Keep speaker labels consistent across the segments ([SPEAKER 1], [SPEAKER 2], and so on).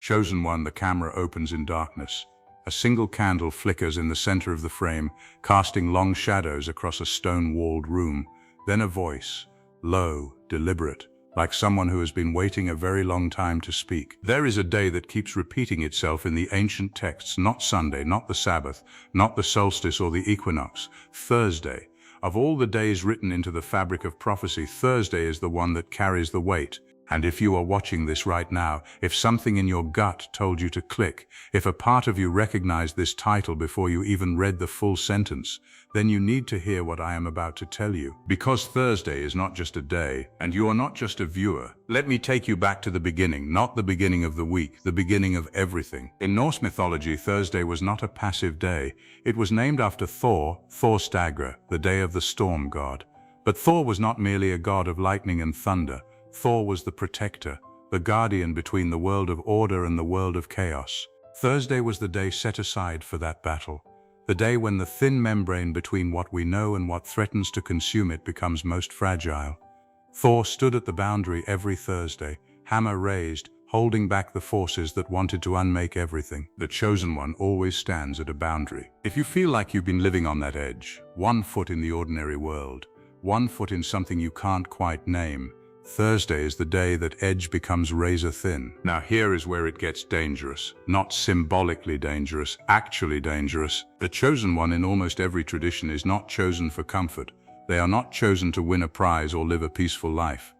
[SPEAKER 1] Chosen one, the camera opens in darkness. A single candle flickers in the center of the frame, casting long shadows across a stone-walled room. Then a voice, low, deliberate, like someone who has been waiting a very long time to speak. There is a day that keeps repeating itself in the ancient texts, not Sunday, not the Sabbath, not the solstice or the equinox. Thursday. Of all the days written into the fabric of prophecy, Thursday is the one that carries the weight. And if you are watching this right now, if something in your gut told you to click, if a part of you recognized this title before you even read the full sentence, then you need to hear what I am about to tell you. Because Thursday is not just a day, and you are not just a viewer. Let me take you back to the beginning, not the beginning of the week, the beginning of everything. In Norse mythology, Thursday was not a passive day. It was named after Thor, Thorstagra, the day of the storm god. But Thor was not merely a god of lightning and thunder. Thor was the protector, the guardian between the world of order and the world of chaos. Thursday was the day set aside for that battle, the day when the thin membrane between what we know and what threatens to consume it becomes most fragile. Thor stood at the boundary every Thursday, hammer raised, holding back the forces that wanted to unmake everything. The chosen one always stands at a boundary. If you feel like you've been living on that edge, 1 foot in the ordinary world, 1 foot in something you can't quite name, Thursday is the day that edge becomes razor thin. Now here is where it gets dangerous. Not symbolically dangerous, actually dangerous. The chosen one in almost every tradition is not chosen for comfort. They are not chosen to win a prize or live a peaceful life.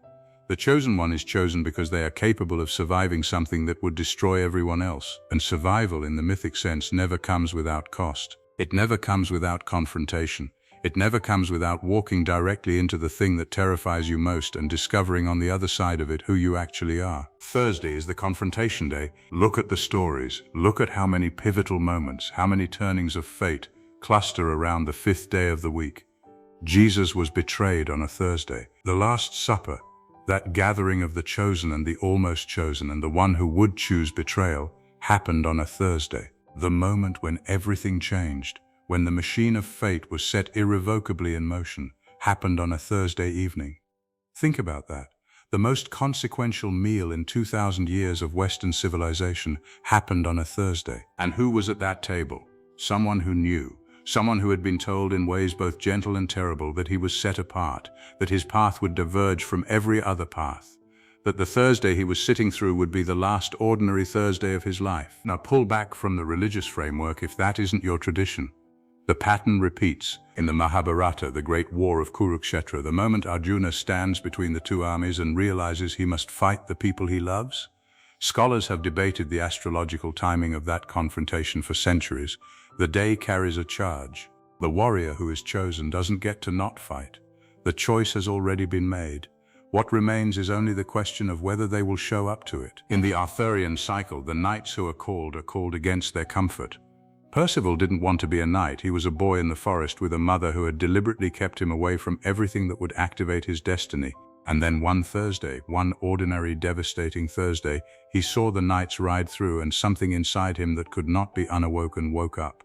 [SPEAKER 1] The chosen one is chosen because they are capable of surviving something that would destroy everyone else. And survival in the mythic sense never comes without cost. It never comes without confrontation. It never comes without walking directly into the thing that terrifies you most and discovering on the other side of it who you actually are. Thursday is the confrontation day. Look at the stories. Look at how many pivotal moments, how many turnings of fate cluster around the 5th day of the week. Jesus was betrayed on a Thursday. The Last Supper, that gathering of the chosen and the almost chosen and the one who would choose betrayal, happened on a Thursday. The moment when everything changed, when the machine of fate was set irrevocably in motion, happened on a Thursday evening. Think about that. The most consequential meal in 2,000 years of Western civilization happened on a Thursday. And who was at that table? Someone who knew. Someone who had been told in ways both gentle and terrible that he was set apart, that his path would diverge from every other path, that the Thursday he was sitting through would be the last ordinary Thursday of his life. Now pull back from the religious framework if that isn't your tradition. The pattern repeats. In the Mahabharata, the great war of Kurukshetra, the moment Arjuna stands between the two armies and realizes he must fight the people he loves. Scholars have debated the astrological timing of that confrontation for centuries. The day carries a charge. The warrior who is chosen doesn't get to not fight. The choice has already been made. What remains is only the question of whether they will show up to it. In the Arthurian cycle, the knights who are called against their comfort. Percival didn't want to be a knight. He was a boy in the forest with a mother who had deliberately kept him away from everything that would activate his destiny. And then one Thursday, one ordinary, devastating Thursday, he saw the knights ride through, and something inside him that could not be unawoken woke up.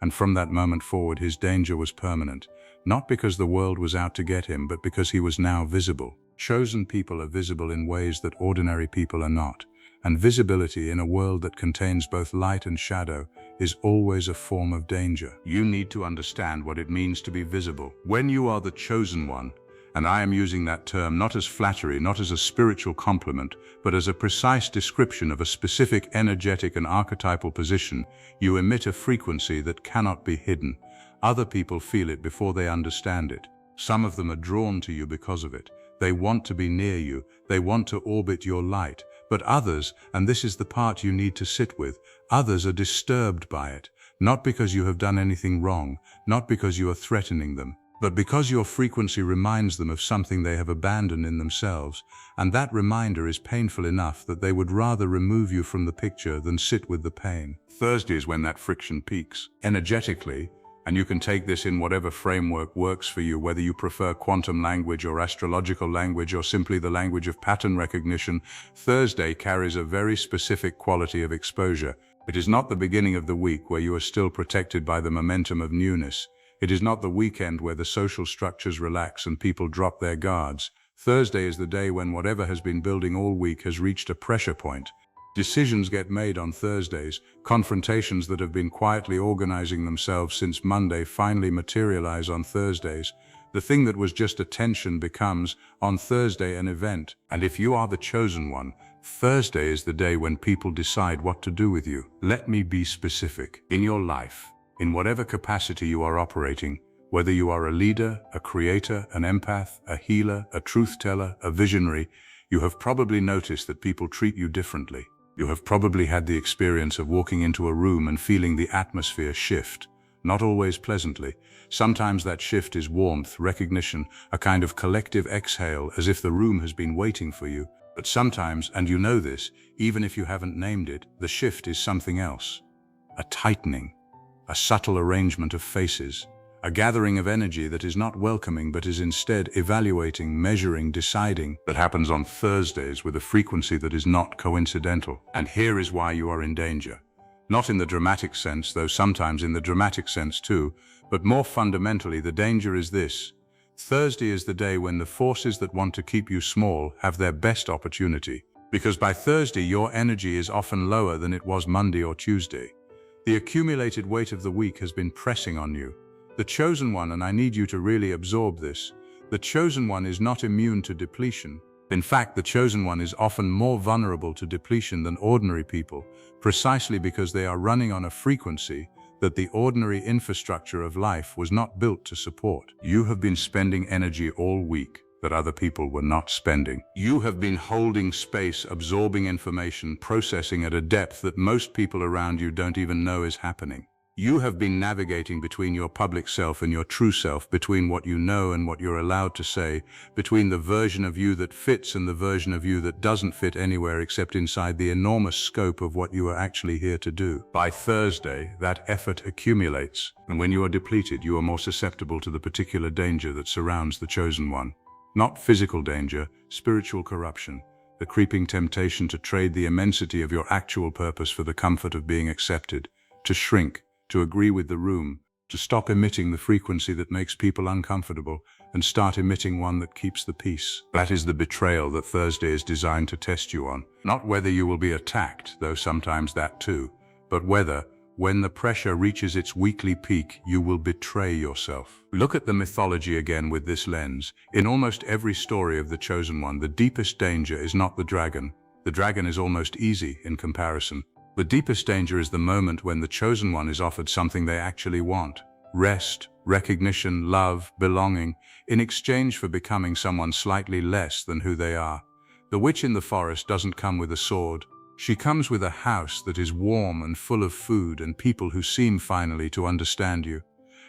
[SPEAKER 1] And from that moment forward, his danger was permanent. Not because the world was out to get him, but because he was now visible. Chosen people are visible in ways that ordinary people are not. And visibility in a world that contains both light and shadow is always a form of danger. You need to understand what it means to be visible. When you are the chosen one, and I am using that term not as flattery, not as a spiritual compliment, but as a precise description of a specific energetic and archetypal position, you emit a frequency that cannot be hidden. Other people feel it before they understand it. Some of them are drawn to you because of it. They want to be near you. They want to orbit your light. But others, and this is the part you need to sit with, others are disturbed by it, not because you have done anything wrong, not because you are threatening them, but because your frequency reminds them of something they have abandoned in themselves, and that reminder is painful enough that they would rather remove you from the picture than sit with the pain. Thursday is when that friction peaks. Energetically, and you can take this in whatever framework works for you, whether you prefer quantum language or astrological language or simply the language of pattern recognition, Thursday carries a very specific quality of exposure. It is not the beginning of the week where you are still protected by the momentum of newness. It is not the weekend where the social structures relax and people drop their guards. Thursday is the day when whatever has been building all week has reached a pressure point. Decisions get made on Thursdays. Confrontations that have been quietly organizing themselves since Monday finally materialize on Thursdays. The thing that was just a tension becomes, on Thursday, an event. And if you are the chosen one, Thursday is the day when people decide what to do with you. Let me be specific. In your life, in whatever capacity you are operating, whether you are a leader, a creator, an empath, a healer, a truth teller, a visionary, you have probably noticed that people treat you differently. You have probably had the experience of walking into a room and feeling the atmosphere shift, not always pleasantly. Sometimes that shift is warmth, recognition, a kind of collective exhale, as if the room has been waiting for you. But sometimes, and you know this, even if you haven't named it, the shift is something else. A tightening, a subtle arrangement of faces, a gathering of energy that is not welcoming but is instead evaluating, measuring, deciding. That happens on Thursdays with a frequency that is not coincidental. And here is why you are in danger. Not in the dramatic sense, though sometimes in the dramatic sense too, but more fundamentally the danger is this. Thursday is the day when the forces that want to keep you small have their best opportunity. Because by Thursday your energy is often lower than it was Monday or Tuesday. The accumulated weight of the week has been pressing on you. The chosen one, and I need you to really absorb this, the chosen one is not immune to depletion. In fact, the chosen one is often more vulnerable to depletion than ordinary people, precisely because they are running on a frequency that the ordinary infrastructure of life was not built to support. You have been spending energy all week that other people were not spending. You have been holding space, absorbing information, processing at a depth that most people around you don't even know is happening. You have been navigating between your public self and your true self, between what you know and what you're allowed to say, between the version of you that fits and the version of you that doesn't fit anywhere except inside the enormous scope of what you are actually here to do. By Thursday, that effort accumulates, and when you are depleted, you are more susceptible to the particular danger that surrounds the chosen one. Not physical danger, spiritual corruption, the creeping temptation to trade the immensity of your actual purpose for the comfort of being accepted, to shrink, to agree with the room, to stop emitting the frequency that makes people uncomfortable and start emitting one that keeps the peace. That is the betrayal that Thursday is designed to test you on. Not whether you will be attacked, though sometimes that too, but whether, when the pressure reaches its weekly peak, you will betray yourself. Look at the mythology again with this lens. In almost every story of the chosen one, the deepest danger is not the dragon. The dragon is almost easy in comparison. The deepest danger is the moment when the chosen one is offered something they actually want. Rest, recognition, love, belonging, in exchange for becoming someone slightly less than who they are. The witch in the forest doesn't come with a sword. She comes with a house that is warm and full of food and people who seem finally to understand you.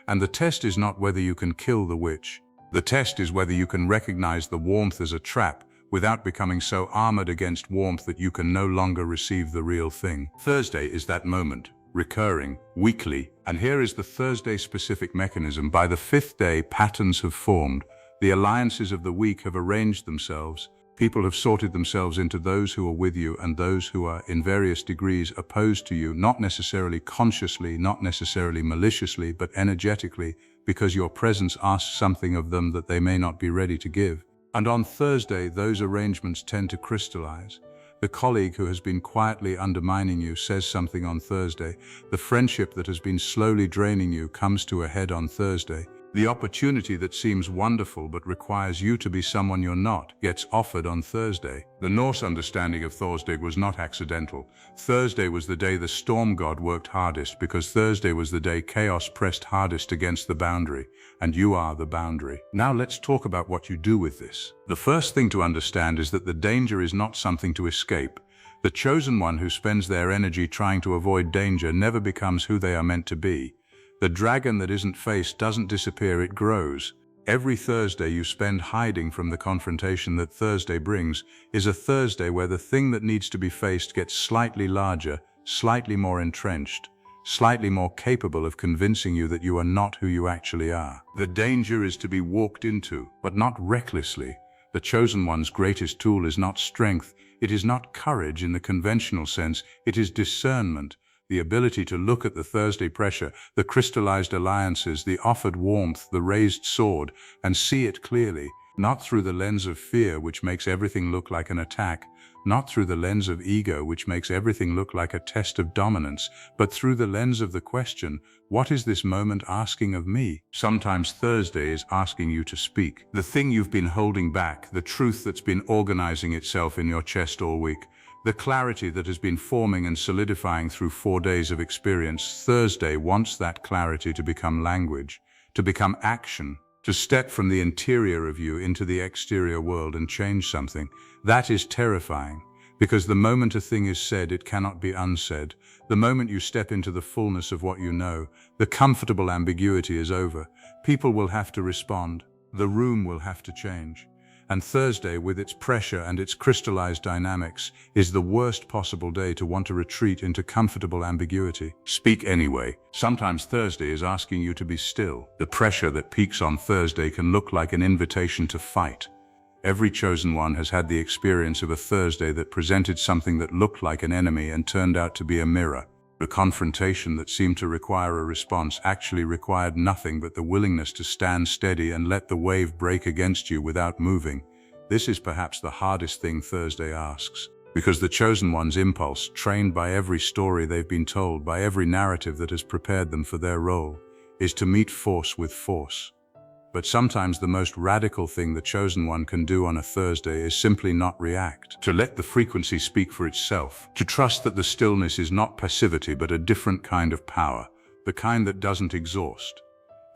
[SPEAKER 1] And the test is not whether you can kill the witch. The test is whether you can recognize the warmth as a trap without becoming so armored against warmth that you can no longer receive the real thing. Thursday is that moment, recurring, weekly, and here is the Thursday-specific mechanism. By the fifth day, patterns have formed. The alliances of the week have arranged themselves. People have sorted themselves into those who are with you and those who are, in various degrees, opposed to you, not necessarily consciously, not necessarily maliciously, but energetically, because your presence asks something of them that they may not be ready to give. And on Thursday, those arrangements tend to crystallize. The colleague who has been quietly undermining you says something on Thursday. The friendship that has been slowly draining you comes to a head on Thursday. The opportunity that seems wonderful but requires you to be someone you're not gets offered on Thursday. The Norse understanding of Thursday was not accidental. Thursday was the day the storm god worked hardest, because Thursday was the day chaos pressed hardest against the boundary, and you are the boundary. Now let's talk about what you do with this. The first thing to understand is that the danger is not something to escape. The chosen one who spends their energy trying to avoid danger never becomes who they are meant to be. The dragon that isn't faced doesn't disappear, it grows. Every Thursday you spend hiding from the confrontation that Thursday brings is a Thursday where the thing that needs to be faced gets slightly larger, slightly more entrenched, slightly more capable of convincing you that you are not who you actually are. The danger is to be walked into, but not recklessly. The chosen one's greatest tool is not strength, it is not courage in the conventional sense, it is discernment. The ability to look at the Thursday pressure, the crystallized alliances, the offered warmth, the raised sword, and see it clearly, not through the lens of fear which makes everything look like an attack, not through the lens of ego, which makes everything look like a test of dominance, but through the lens of the question, what is this moment asking of me? Sometimes Thursday is asking you to speak. The thing you've been holding back, the truth that's been organizing itself in your chest all week, the clarity that has been forming and solidifying through 4 days of experience. Thursday wants that clarity to become language, to become action, to step from the interior of you into the exterior world and change something. That is terrifying, because the moment a thing is said, it cannot be unsaid. The moment you step into the fullness of what you know, the comfortable ambiguity is over. People will have to respond. The room will have to change. And Thursday, with its pressure and its crystallized dynamics, is the worst possible day to want to retreat into comfortable ambiguity. Speak anyway. Sometimes Thursday is asking you to be still. The pressure that peaks on Thursday can look like an invitation to fight. Every chosen one has had the experience of a Thursday that presented something that looked like an enemy and turned out to be a mirror. The confrontation that seemed to require a response actually required nothing but the willingness to stand steady and let the wave break against you without moving. This is perhaps the hardest thing Thursday asks, because the chosen one's impulse, trained by every story they've been told, by every narrative that has prepared them for their role, is to meet force with force. But sometimes the most radical thing the chosen one can do on a Thursday is simply not react, to let the frequency speak for itself, to trust that the stillness is not passivity but a different kind of power, the kind that doesn't exhaust,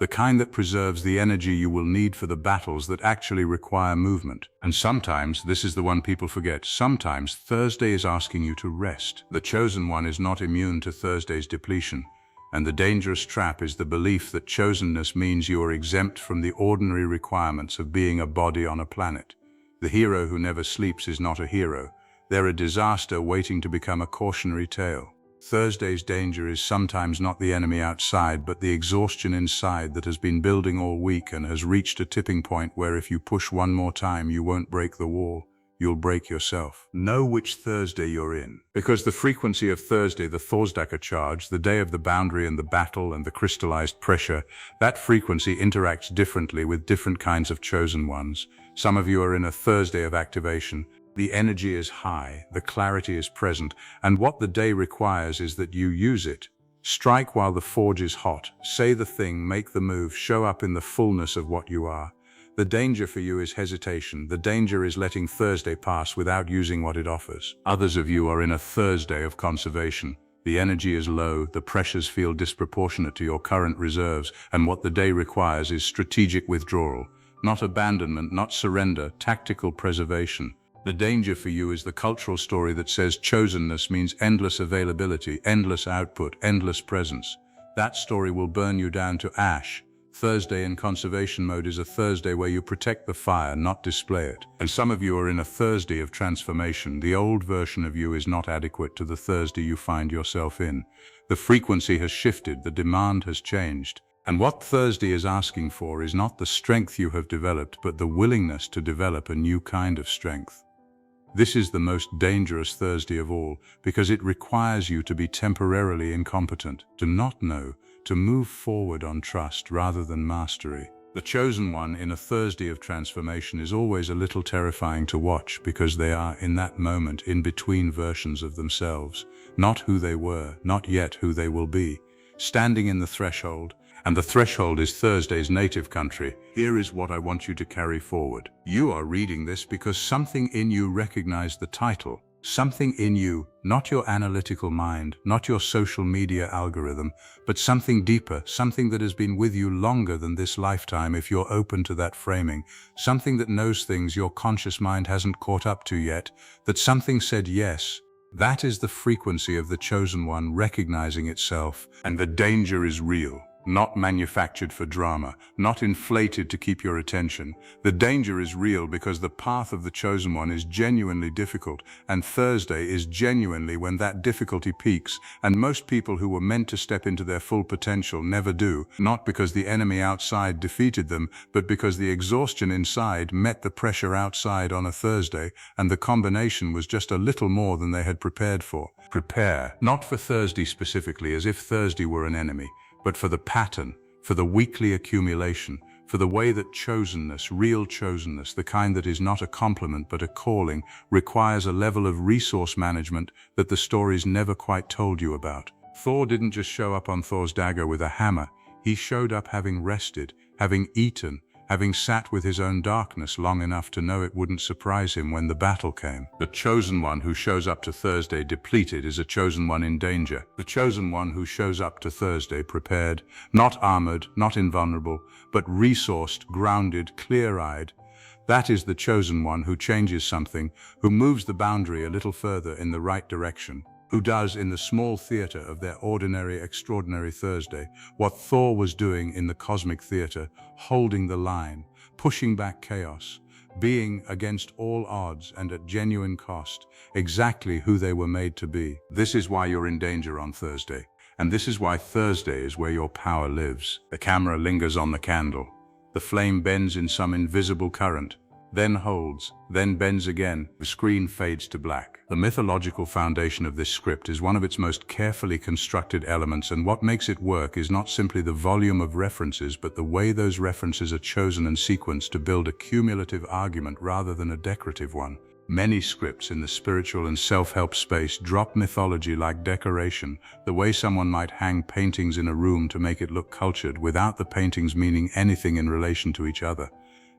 [SPEAKER 1] the kind that preserves the energy you will need for the battles that actually require movement. And sometimes, this is the one people forget, sometimes Thursday is asking you to rest. The chosen one is not immune to Thursday's depletion. And the dangerous trap is the belief that chosenness means you are exempt from the ordinary requirements of being a body on a planet. The hero who never sleeps is not a hero. They're a disaster waiting to become a cautionary tale. Thursday's danger is sometimes not the enemy outside, but the exhaustion inside that has been building all week and has reached a tipping point where if you push one more time, you won't break the wall. You'll break yourself. Know which Thursday you're in. Because the frequency of Thursday, the Thorsdacker charge, the day of the boundary and the battle and the crystallized pressure, that frequency interacts differently with different kinds of chosen ones. Some of you are in a Thursday of activation. The energy is high, the clarity is present, and what the day requires is that you use it. Strike while the forge is hot. Say the thing, make the move, show up in the fullness of what you are. The danger for you is hesitation. The danger is letting Thursday pass without using what it offers. Others of you are in a Thursday of conservation. The energy is low, the pressures feel disproportionate to your current reserves, and what the day requires is strategic withdrawal. Not abandonment, not surrender, tactical preservation. The danger for you is the cultural story that says chosenness means endless availability, endless output, endless presence. That story will burn you down to ash. Thursday in conservation mode is a Thursday where you protect the fire, not display it. And some of you are in a Thursday of transformation. The old version of you is not adequate to the Thursday you find yourself in. The frequency has shifted, the demand has changed. And what Thursday is asking for is not the strength you have developed, but the willingness to develop a new kind of strength. This is the most dangerous Thursday of all, because it requires you to be temporarily incompetent, to not know, to move forward on trust rather than mastery. The chosen one in a Thursday of transformation is always a little terrifying to watch because they are in that moment in between versions of themselves, not who they were, not yet who they will be, standing in the threshold. And the threshold is Thursday's native country. Here is what I want you to carry forward. You are reading this because something in you recognized the title. Something in you, not your analytical mind, not your social media algorithm, but something deeper, something that has been with you longer than this lifetime if you're open to that framing, something that knows things your conscious mind hasn't caught up to yet, that something said yes. That is the frequency of the chosen one recognizing itself, and the danger is real. Not manufactured for drama, not inflated to keep your attention. The danger is real because the path of the chosen one is genuinely difficult, and Thursday is genuinely when that difficulty peaks, and most people who were meant to step into their full potential never do, not because the enemy outside defeated them, but because the exhaustion inside met the pressure outside on a Thursday, and the combination was just a little more than they had prepared for. Prepare, not for Thursday specifically, as if Thursday were an enemy, but for the pattern, for the weekly accumulation, For the way that chosenness, real chosenness, the kind that is not a compliment but a calling, requires a level of resource management that the stories never quite told you about. Thor didn't just show up on Thor's dagger with a hammer. He showed up having rested, having eaten, having sat with his own darkness long enough to know it wouldn't surprise him when the battle came. The chosen one who shows up to Thursday depleted is a chosen one in danger. The chosen one who shows up to Thursday prepared, not armored, not invulnerable, but resourced, grounded, clear-eyed. That is the chosen one who changes something, who moves the boundary a little further in the right direction, who does in the small theater of their ordinary, extraordinary Thursday what Thor was doing in the cosmic theater, holding the line, pushing back chaos, being against all odds and at genuine cost, exactly who they were made to be. This is why you're in danger on Thursday. And this is why Thursday is where your power lives. The camera lingers on the candle. The flame bends in some invisible current, then holds, then bends again. The screen fades to black. The mythological foundation of this script is one of its most carefully constructed elements, and what makes it work is not simply the volume of references, but the way those references are chosen and sequenced to build a cumulative argument rather than a decorative one. Many scripts in the spiritual and self-help space drop mythology like decoration, the way someone might hang paintings in a room to make it look cultured without the paintings meaning anything in relation to each other.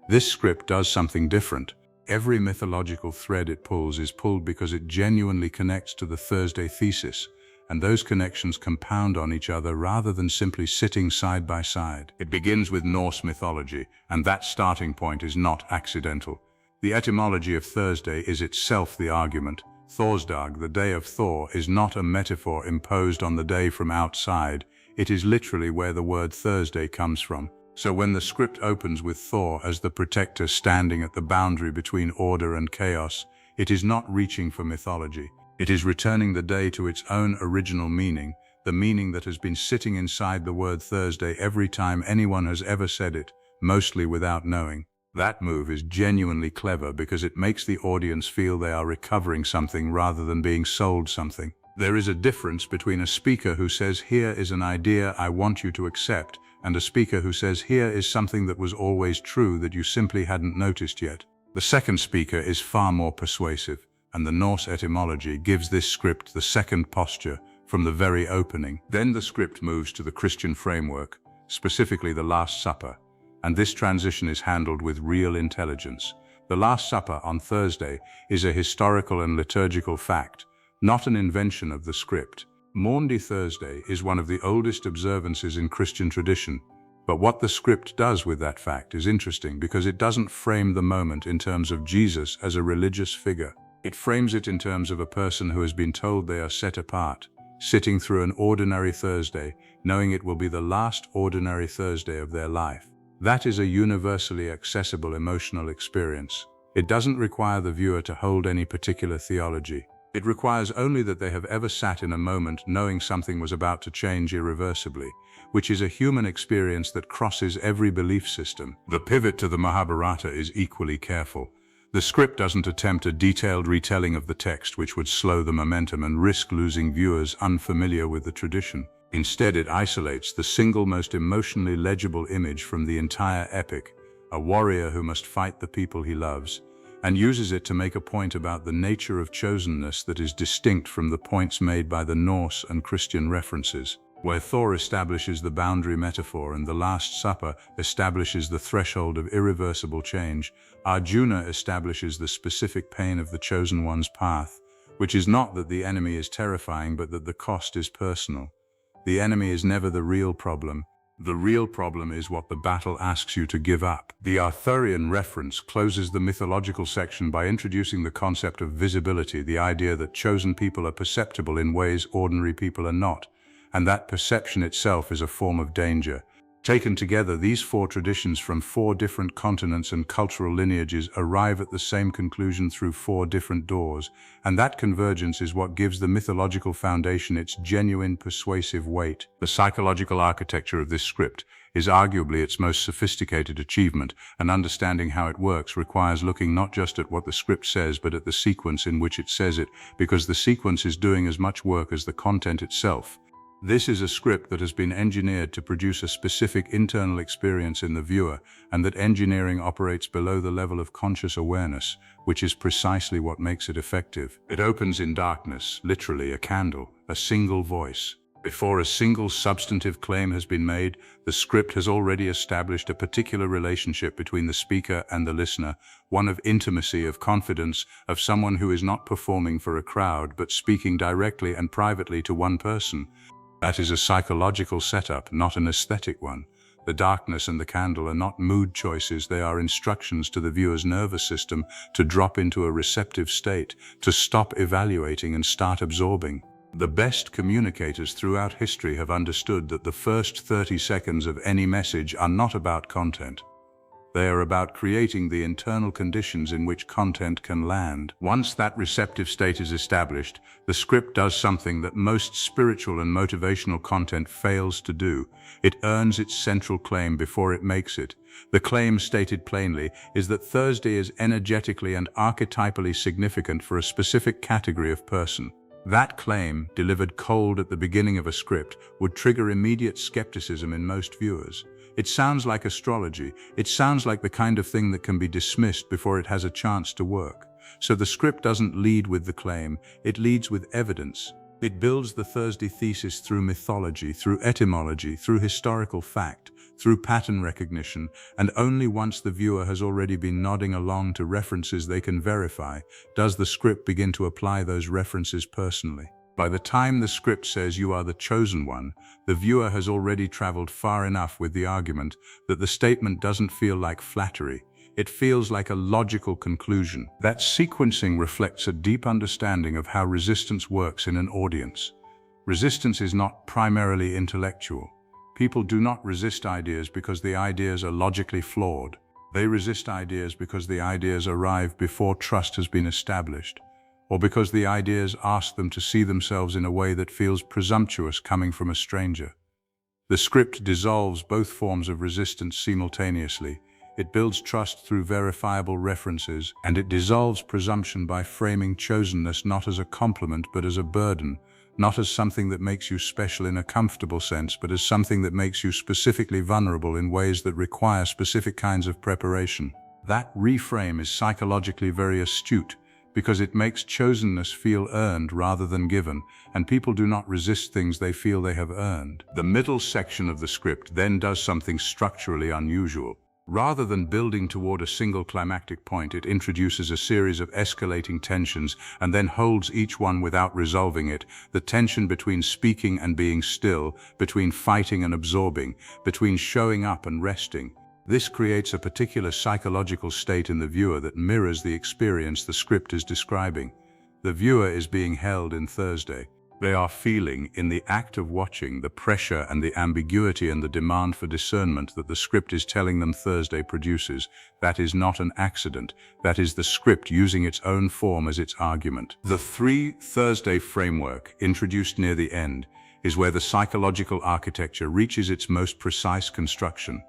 [SPEAKER 1] This script does something different. Every mythological thread it pulls is pulled because it genuinely connects to the Thursday thesis, and those connections compound on each other rather than simply sitting side by side. It begins with Norse mythology, and that starting point is not accidental. The etymology of Thursday is itself the argument. Thorsdag, the day of Thor, is not a metaphor imposed on the day from outside. It is literally where the word Thursday comes from. So when the script opens with Thor as the protector standing at the boundary between order and chaos, it is not reaching for mythology. It is returning the day to its own original meaning, the meaning that has been sitting inside the word Thursday every time anyone has ever said it, mostly without knowing. That move is genuinely clever because it makes the audience feel they are recovering something rather than being sold something. There is a difference between a speaker who says, "Here is an idea I want you to accept," and a speaker who says, "Here is something that was always true that you simply hadn't noticed yet." The second speaker is far more persuasive, and the Norse etymology gives this script the second posture from the very opening. Then the script moves to the Christian framework, specifically the Last Supper, and this transition is handled with real intelligence. The Last Supper on Thursday is a historical and liturgical fact, not an invention of the script. Maundy Thursday is one of the oldest observances in Christian tradition, but what the script does with that fact is interesting because it doesn't frame the moment in terms of Jesus as a religious figure. It frames it in terms of a person who has been told they are set apart, sitting through an ordinary Thursday, knowing it will be the last ordinary Thursday of their life. That is a universally accessible emotional experience. It doesn't require the viewer to hold any particular theology. It requires only that they have ever sat in a moment knowing something was about to change irreversibly, which is a human experience that crosses every belief system. The pivot to the Mahabharata is equally careful. The script doesn't attempt a detailed retelling of the text, which would slow the momentum and risk losing viewers unfamiliar with the tradition. Instead, it isolates the single most emotionally legible image from the entire epic, a warrior who must fight the people he loves, and uses it to make a point about the nature of chosenness that is distinct from the points made by the Norse and Christian references. Where Thor establishes the boundary metaphor and the Last Supper establishes the threshold of irreversible change, Arjuna establishes the specific pain of the chosen one's path, which is not that the enemy is terrifying, but that the cost is personal. The enemy is never the real problem. The real problem is what the battle asks you to give up. The Arthurian reference closes the mythological section by introducing the concept of visibility, the idea that chosen people are perceptible in ways ordinary people are not, and that perception itself is a form of danger. Taken together, these four traditions from four different continents and cultural lineages arrive at the same conclusion through four different doors, and that convergence is what gives the mythological foundation its genuine persuasive weight. The psychological architecture of this script is arguably its most sophisticated achievement, and understanding how it works requires looking not just at what the script says, but at the sequence in which it says it, because the sequence is doing as much work as the content itself. This is a script that has been engineered to produce a specific internal experience in the viewer, and that engineering operates below the level of conscious awareness, which is precisely what makes it effective. It opens in darkness, literally a candle, a single voice. Before a single substantive claim has been made, the script has already established a particular relationship between the speaker and the listener, one of intimacy, of confidence, of someone who is not performing for a crowd but speaking directly and privately to one person. That is a psychological setup, not an aesthetic one. The darkness and the candle are not mood choices, they are instructions to the viewer's nervous system to drop into a receptive state, to stop evaluating and start absorbing. The best communicators throughout history have understood that the first 30 seconds of any message are not about content. They are about creating the internal conditions in which content can land. Once that receptive state is established, the script does something that most spiritual and motivational content fails to do. It earns its central claim before it makes it. The claim, stated plainly, is that Thursday is energetically and archetypally significant for a specific category of person. That claim, delivered cold at the beginning of a script, would trigger immediate skepticism in most viewers. It sounds like astrology. It sounds like the kind of thing that can be dismissed before it has a chance to work. So the script doesn't lead with the claim, it leads with evidence. It builds the Thursday thesis through mythology, through etymology, through historical fact, through pattern recognition, and only once the viewer has already been nodding along to references they can verify, does the script begin to apply those references personally. By the time the script says you are the chosen one, the viewer has already traveled far enough with the argument that the statement doesn't feel like flattery. It feels like a logical conclusion. That sequencing reflects a deep understanding of how resistance works in an audience. Resistance is not primarily intellectual. People do not resist ideas because the ideas are logically flawed. They resist ideas because the ideas arrive before trust has been established, or because the ideas ask them to see themselves in a way that feels presumptuous coming from a stranger. The script dissolves both forms of resistance simultaneously. It builds trust through verifiable references, and it dissolves presumption by framing chosenness not as a compliment but as a burden, not as something that makes you special in a comfortable sense, but as something that makes you specifically vulnerable in ways that require specific kinds of preparation. That reframe is psychologically very astute, because it makes chosenness feel earned rather than given, and people do not resist things they feel they have earned. The middle section of the script then does something structurally unusual. Rather than building toward a single climactic point, it introduces a series of escalating tensions and then holds each one without resolving it. The tension between speaking and being still, between fighting and absorbing, between showing up and resting. This creates a particular psychological state in the viewer that mirrors the experience the script is describing. The viewer is being held in Thursday. They are feeling, in the act of watching, the pressure and the ambiguity and the demand for discernment that the script is telling them Thursday produces. That is not an accident. That is the script using its own form as its argument. The 3 Thursday framework, introduced near the end, is where the psychological architecture reaches its most precise construction.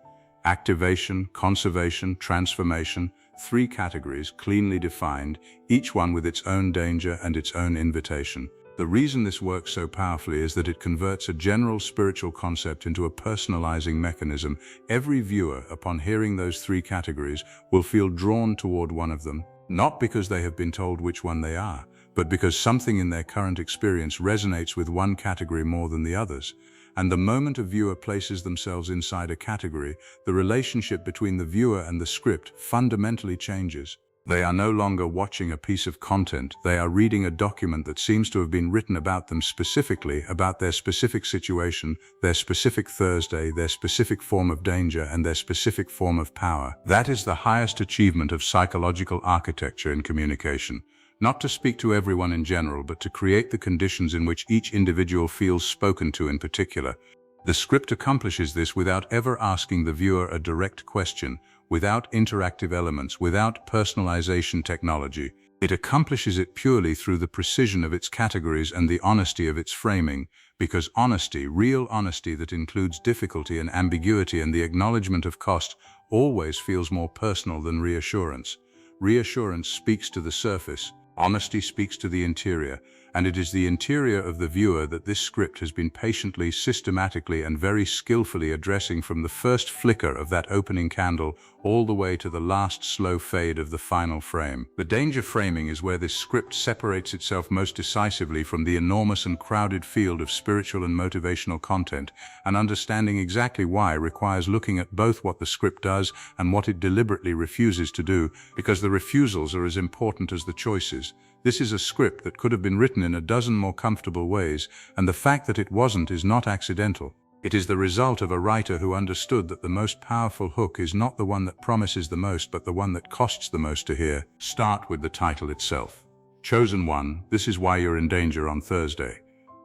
[SPEAKER 1] Activation, conservation, transformation, 3 categories cleanly defined, each one with its own danger and its own invitation. The reason this works so powerfully is that it converts a general spiritual concept into a personalizing mechanism. Every viewer, upon hearing those 3 categories, will feel drawn toward one of them, not because they have been told which one they are, but because something in their current experience resonates with one category more than the others. And the moment a viewer places themselves inside a category, the relationship between the viewer and the script fundamentally changes. They are no longer watching a piece of content, they are reading a document that seems to have been written about them specifically, about their specific situation, their specific Thursday, their specific form of danger, and their specific form of power. That is the highest achievement of psychological architecture in communication. Not to speak to everyone in general, but to create the conditions in which each individual feels spoken to in particular. The script accomplishes this without ever asking the viewer a direct question, without interactive elements, without personalization technology. It accomplishes it purely through the precision of its categories and the honesty of its framing, because honesty, real honesty that includes difficulty and ambiguity and the acknowledgement of cost, always feels more personal than reassurance. Reassurance speaks to the surface. Honesty speaks to the interior, And it is the interior of the viewer that this script has been patiently, systematically, and very skillfully addressing from the first flicker of that opening candle all the way to the last slow fade of the final frame. The danger framing is where this script separates itself most decisively from the enormous and crowded field of spiritual and motivational content, and understanding exactly why requires looking at both what the script does and what it deliberately refuses to do, because the refusals are as important as the choices. This is a script that could have been written in a dozen more comfortable ways, and the fact that it wasn't is not accidental. It is the result of a writer who understood that the most powerful hook is not the one that promises the most, but the one that costs the most to hear. Start with the title itself. Chosen One, this is why you're in danger on Thursday.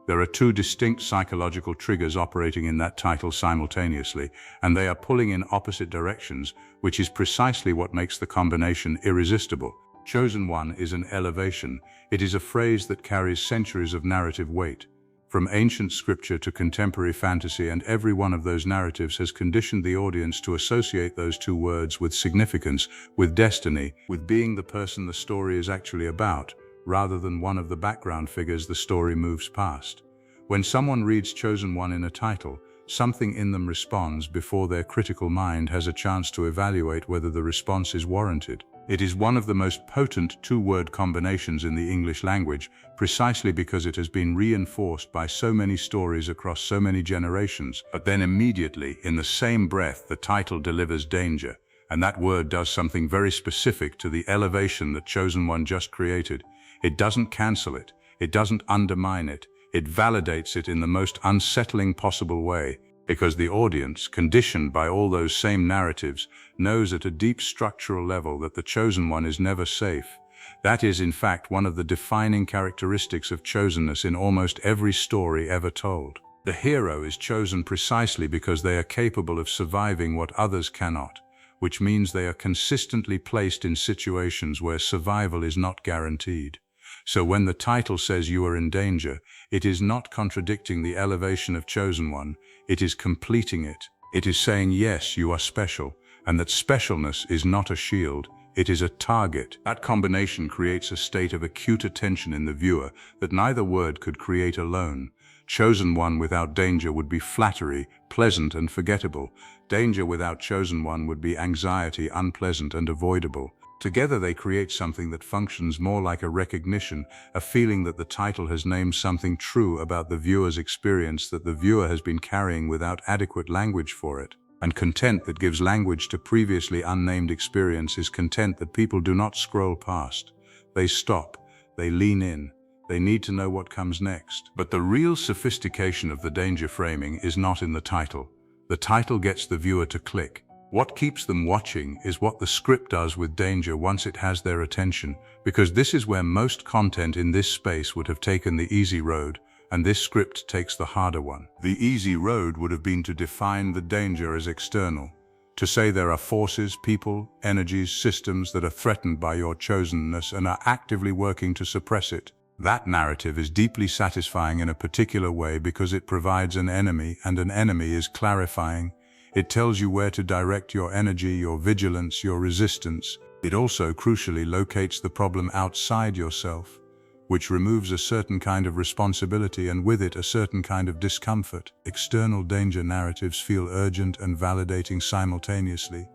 [SPEAKER 1] There are two distinct psychological triggers operating in that title simultaneously, and they are pulling in opposite directions, which is precisely what makes the combination irresistible. Chosen One is an elevation. It is a phrase that carries centuries of narrative weight. From ancient scripture to contemporary fantasy, and every one of those narratives has conditioned the audience to associate those two words with significance, with destiny, with being the person the story is actually about, rather than one of the background figures the story moves past. When someone reads Chosen One in a title, something in them responds before their critical mind has a chance to evaluate whether the response is warranted. It is one of the most potent two-word combinations in the English language, precisely because it has been reinforced by so many stories across so many generations. But then immediately, in the same breath, the title delivers danger, and that word does something very specific to the elevation that Chosen One just created. It doesn't cancel it, it doesn't undermine it, it validates it in the most unsettling possible way, because the audience, conditioned by all those same narratives, knows at a deep structural level that the Chosen One is never safe. That is, in fact, one of the defining characteristics of chosenness in almost every story ever told. The hero is chosen precisely because they are capable of surviving what others cannot, which means they are consistently placed in situations where survival is not guaranteed. So when the title says you are in danger, it is not contradicting the elevation of Chosen One, it is completing it. It is saying, yes, you are special, and that specialness is not a shield, it is a target. That combination creates a state of acute attention in the viewer that neither word could create alone. Chosen One without danger would be flattery, pleasant and forgettable. Danger without Chosen One would be anxiety, unpleasant and avoidable. Together they create something that functions more like a recognition, a feeling that the title has named something true about the viewer's experience that the viewer has been carrying without adequate language for it. And content that gives language to previously unnamed experience is content that people do not scroll past. They stop, they lean in, they need to know what comes next. But the real sophistication of the danger framing is not in the title. The title gets the viewer to click. What keeps them watching is what the script does with danger once it has their attention, because this is where most content in this space would have taken the easy road, and this script takes the harder one. The easy road would have been to define the danger as external, to say there are forces, people, energies, systems that are threatened by your chosenness and are actively working to suppress it. That narrative is deeply satisfying in a particular way because it provides an enemy, and an enemy is clarifying. It tells you where to direct your energy, your vigilance, your resistance. It also crucially locates the problem outside yourself, which removes a certain kind of responsibility and with it a certain kind of discomfort. External danger narratives feel urgent and validating simultaneously,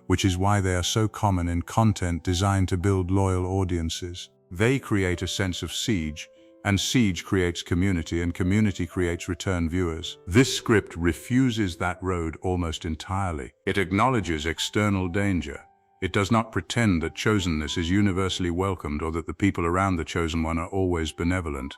[SPEAKER 1] which is why they are so common in content designed to build loyal audiences. They create a sense of siege, and siege creates community, and community creates return viewers. This script refuses that road almost entirely. It acknowledges external danger. It does not pretend that chosenness is universally welcomed or that the people around the Chosen One are always benevolent.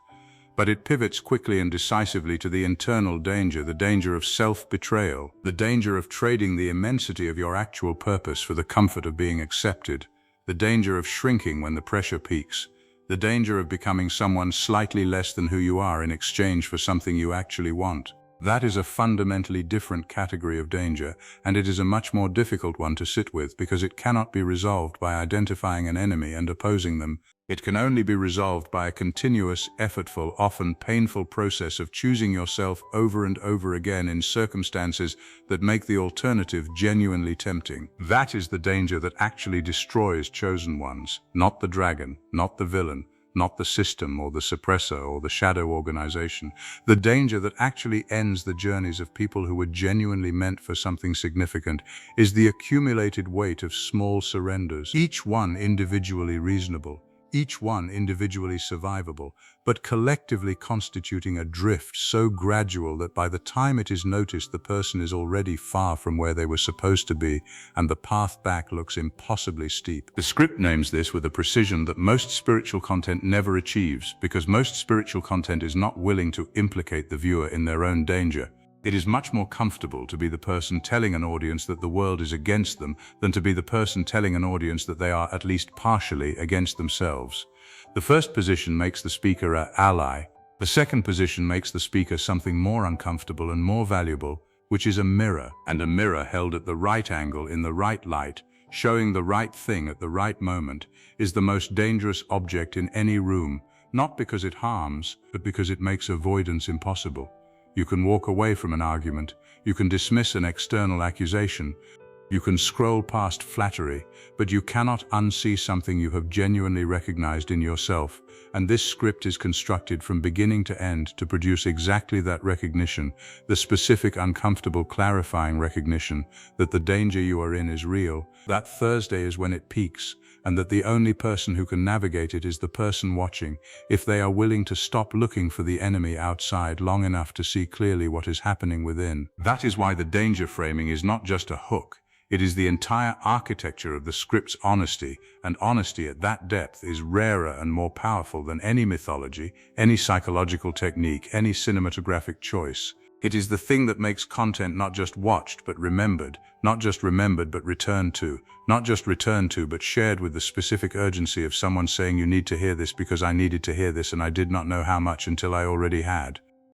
[SPEAKER 1] But it pivots quickly and decisively to the internal danger, the danger of self-betrayal, the danger of trading the immensity of your actual purpose for the comfort of being accepted, the danger of shrinking when the pressure peaks, the danger of becoming someone slightly less than who you are in exchange for something you actually want. That is a fundamentally different category of danger, and it is a much more difficult one to sit with because it cannot be resolved by identifying an enemy and opposing them. It can only be resolved by a continuous, effortful, often painful process of choosing yourself over and over again in circumstances that make the alternative genuinely tempting. That is the danger that actually destroys chosen ones, not the dragon, not the villain, not the system or the suppressor or the shadow organization. The danger that actually ends the journeys of people who were genuinely meant for something significant is the accumulated weight of small surrenders, each one individually reasonable, each one individually survivable, but collectively constituting a drift so gradual that by the time it is noticed, the person is already far from where they were supposed to be, and the path back looks impossibly steep. The script names this with a precision that most spiritual content never achieves, because most spiritual content is not willing to implicate the viewer in their own danger. It is much more comfortable to be the person telling an audience that the world is against them than to be the person telling an audience that they are at least partially against themselves. The first position makes the speaker an ally. The second position makes the speaker something more uncomfortable and more valuable, which is a mirror, and a mirror held at the right angle in the right light, showing the right thing at the right moment, is the most dangerous object in any room, not because it harms, but because it makes avoidance impossible. You can walk away from an argument, you can dismiss an external accusation, you can scroll past flattery, but you cannot unsee something you have genuinely recognized in yourself, and this script is constructed from beginning to end to produce exactly that recognition, the specific, uncomfortable, clarifying recognition that the danger you are in is real, that Thursday is when it peaks, and that the only person who can navigate it is the person watching, if they are willing to stop looking for the enemy outside long enough to see clearly what is happening within. That is why the danger framing is not just a hook. It is the entire architecture of the script's honesty, and honesty at that depth is rarer and more powerful than any mythology, any psychological technique, any cinematographic choice. It is the thing that makes content not just watched but remembered, not just remembered but returned to, not just returned to but shared with the specific urgency of someone saying, "You need to hear this because I needed to hear this and I did not know how much until I already had."